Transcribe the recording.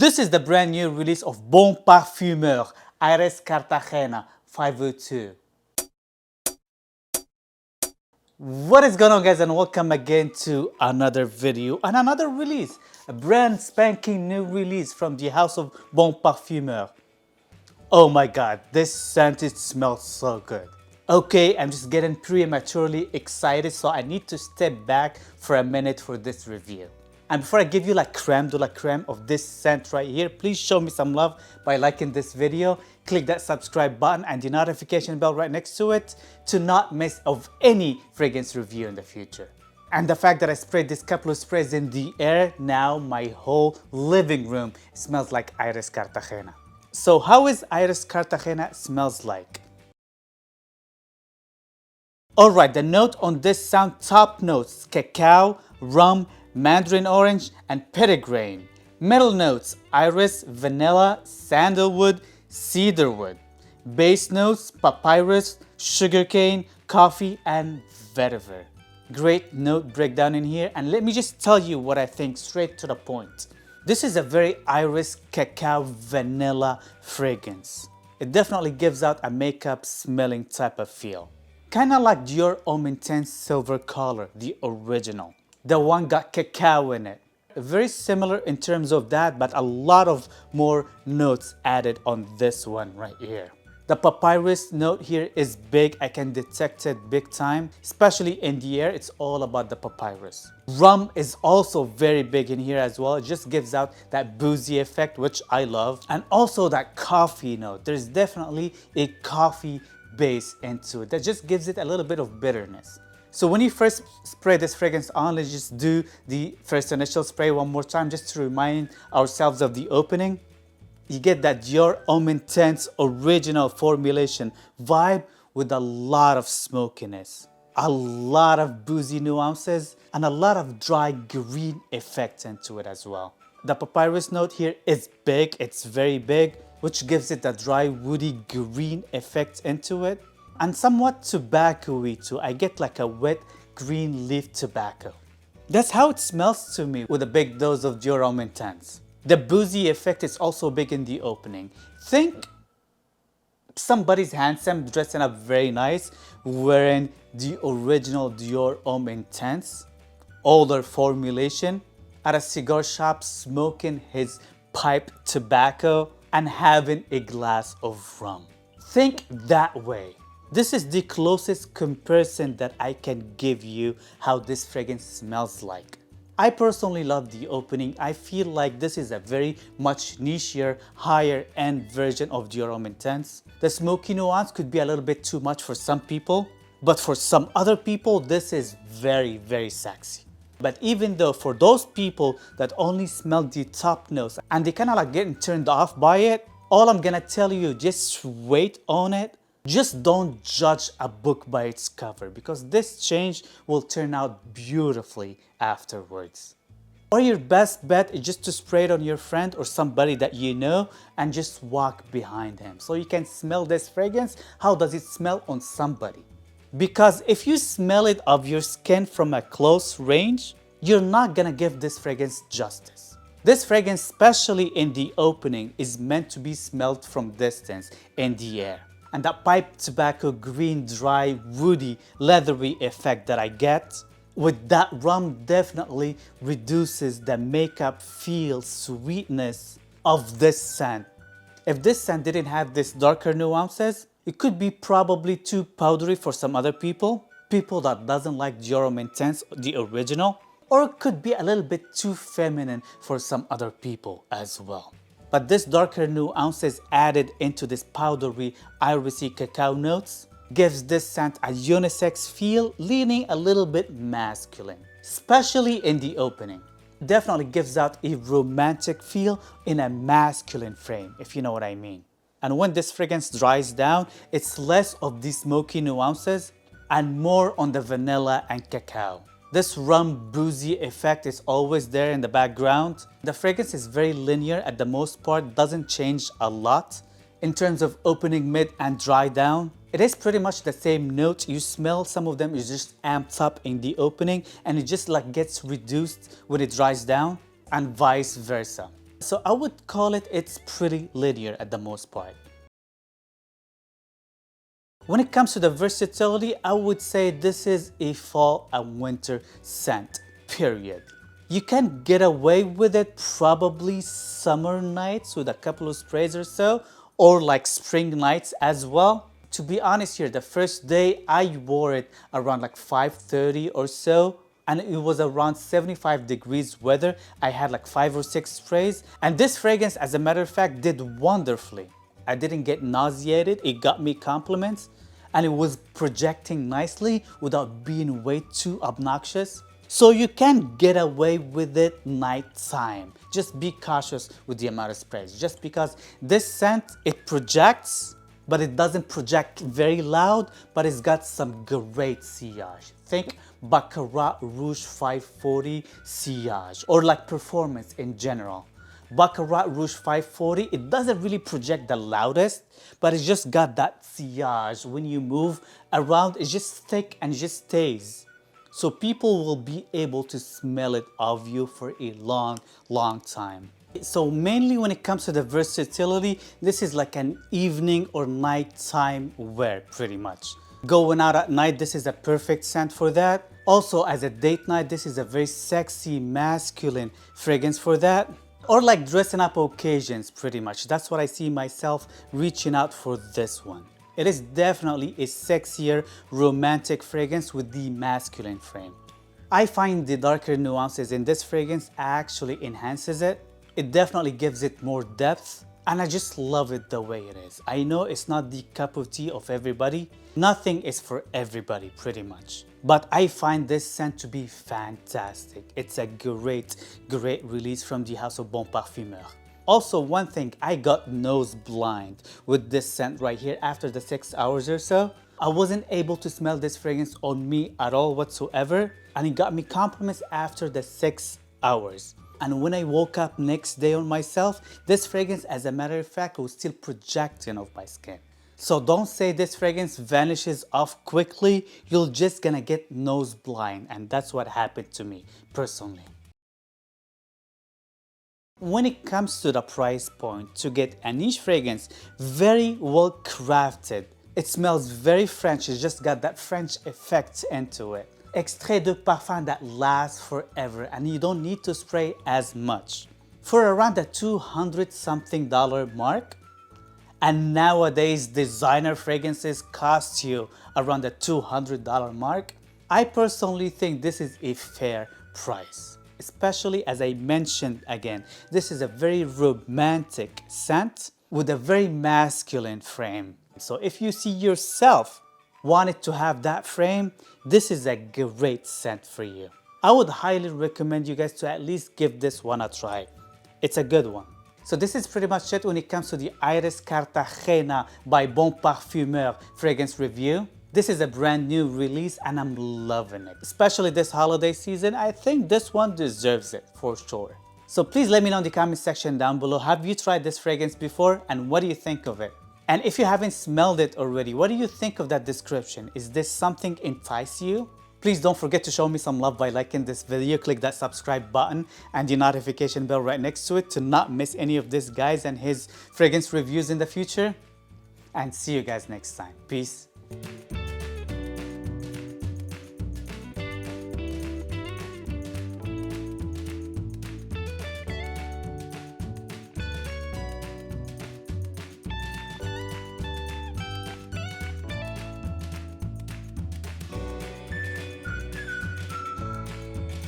This is the brand new release of Bon Parfumeur Iris Cartagena 502. What is going on, guys, and welcome again to another video and another release. A brand spanking new release from the house of Bon Parfumeur. Oh my god, this scent, it smells so good. Okay, I'm just getting prematurely excited, so I need to step back for a minute for this review. And before I give you like creme de la creme of this scent right here, please show me some love by liking this video. Click that subscribe button and the notification bell right next to it to not miss of any fragrance review in the future. And the fact that I sprayed this couple of sprays in the air, now my whole living room smells like Iris Cartagena. So how is Iris Cartagena smells like? Alright, the note on this sound, top notes, cacao, rum, mandarin orange, and petitgrain. Middle notes, iris, vanilla, sandalwood, cedarwood. Base notes, papyrus, sugarcane, coffee, and vetiver. Great note breakdown in here, and let me just tell you what I think straight to the point. This is a very iris, cacao, vanilla fragrance. It definitely gives out a makeup smelling type of feel. Kinda like Dior Homme Intense Silver Color, the original. The one got cacao in it. Very similar in terms of that, but a lot of more notes added on this one right here. The papyrus note here is big. I can detect it big time, especially in the air. It's all about the papyrus. Rum is also very big in here as well. It just gives out that boozy effect, which I love. And also that coffee note. There's definitely a coffee base into it that just gives it a little bit of bitterness. So when you first spray this fragrance on, let's just do the first initial spray one more time just to remind ourselves of the opening. You get that Dior Homme Intense original formulation vibe with a lot of smokiness, a lot of boozy nuances, and a lot of dry green effect into it as well. The papyrus note here is big, it's very big, which gives it a dry woody green effect into it. And somewhat tobacco-y too. I get like a wet green leaf tobacco. That's how it smells to me with a big dose of Dior Homme Intense. The boozy effect is also big in the opening. Think somebody's handsome, dressing up very nice, wearing the original Dior Homme Intense, older formulation, at a cigar shop smoking his pipe tobacco and having a glass of rum. Think that way. This is the closest comparison that I can give you how this fragrance smells like. I personally love the opening. I feel like this is a very much nichier, higher end version of Dior Homme Intense. The smoky nuance could be a little bit too much for some people, but for some other people, this is very, very sexy. But even though for those people that only smell the top notes and they kind of like getting turned off by it, all I'm gonna tell you, just wait on it. Just don't judge a book by its cover, because this change will turn out beautifully afterwards. Or your best bet is just to spray it on your friend or somebody that you know and just walk behind him so you can smell this fragrance. How does it smell on somebody? Because if you smell it of your skin from a close range, you're not gonna give this fragrance justice. This fragrance, especially in the opening, is meant to be smelled from distance in the air. And that pipe tobacco green, dry, woody, leathery effect that I get with that rum definitely reduces the makeup feel sweetness of this scent. If this scent didn't have this darker nuances, it could be probably too powdery for some other people that doesn't like Dior Homme Intense, the original, or it could be a little bit too feminine for some other people as well. But this darker nuances added into this powdery, irisy cacao notes gives this scent a unisex feel, leaning a little bit masculine, especially in the opening. Definitely gives out a romantic feel in a masculine frame, if you know what I mean. And when this fragrance dries down, it's less of the smoky nuances and more on the vanilla and cacao. This rum boozy effect is always there in the background. The fragrance is very linear at the most part, doesn't change a lot. In terms of opening, mid, and dry down, it is pretty much the same note. You smell some of them is just amped up in the opening and it just like gets reduced when it dries down, and vice versa. So I would call it's pretty linear at the most part. When it comes to the versatility, I would say this is a fall and winter scent, period. You can get away with it probably summer nights with a couple of sprays or so, or like spring nights as well. To be honest here, the first day I wore it around like 5:30 or so, and it was around 75 degrees weather. I had like 5 or 6 sprays, and this fragrance, as a matter of fact, did wonderfully. I didn't get nauseated, it got me compliments, and it was projecting nicely without being way too obnoxious. So you can get away with it nighttime. Just be cautious with the amount of sprays. Just because this scent, it projects, but it doesn't project very loud, but it's got some great sillage. Think Baccarat Rouge 540 sillage, or like performance in general. Baccarat Rouge 540, it doesn't really project the loudest, but it's just got that sillage. When you move around, it's just thick and it just stays. So people will be able to smell it of you for a long, long time. So mainly when it comes to the versatility, this is like an evening or nighttime wear pretty much. Going out at night, this is a perfect scent for that. Also as a date night, this is a very sexy, masculine fragrance for that. Or like dressing up occasions pretty much. That's what I see myself reaching out for this one. It is definitely a sexier, romantic fragrance with the masculine frame. I find the darker nuances in this fragrance actually enhances it. It definitely gives it more depth, and I just love it the way it is. I know it's not the cup of tea of everybody. Nothing is for everybody pretty much. But I find this scent to be fantastic. It's a great release from the house of Bon Parfumeur. Also, one thing, I got nose blind with this scent right here after the 6 hours or so. I wasn't able to smell this fragrance on me at all whatsoever, and it got me compliments after the 6 hours. And when I woke up next day on myself, this fragrance, as a matter of fact, was still projecting off my skin. So don't say this fragrance vanishes off quickly. You're just gonna get nose blind, and that's what happened to me personally. When it comes to the price point, to get a niche fragrance, very well crafted. It smells very French, it's just got that French effect into it. Extrait de parfum that lasts forever, and you don't need to spray as much. For around the $200 something mark, and nowadays designer fragrances cost you around the $200 mark, I personally think this is a fair price. Especially as I mentioned again, this is a very romantic scent with a very masculine frame. So if you see yourself wanted to have that frame, this is a great scent for you. I would highly recommend you guys to at least give this one a try. It's a good one. So this is pretty much it when it comes to the Iris Cartagena by Bon Parfumeur fragrance review. This is a brand new release and I'm loving it. Especially this holiday season, I think this one deserves it for sure. So please let me know in the comment section down below, have you tried this fragrance before and what do you think of it? And if you haven't smelled it already, what do you think of that description? Is this something entice you? Please don't forget to show me some love by liking this video, click that subscribe button and the notification bell right next to it to not miss any of this guys and his fragrance reviews in the future. And see you guys next time. Peace.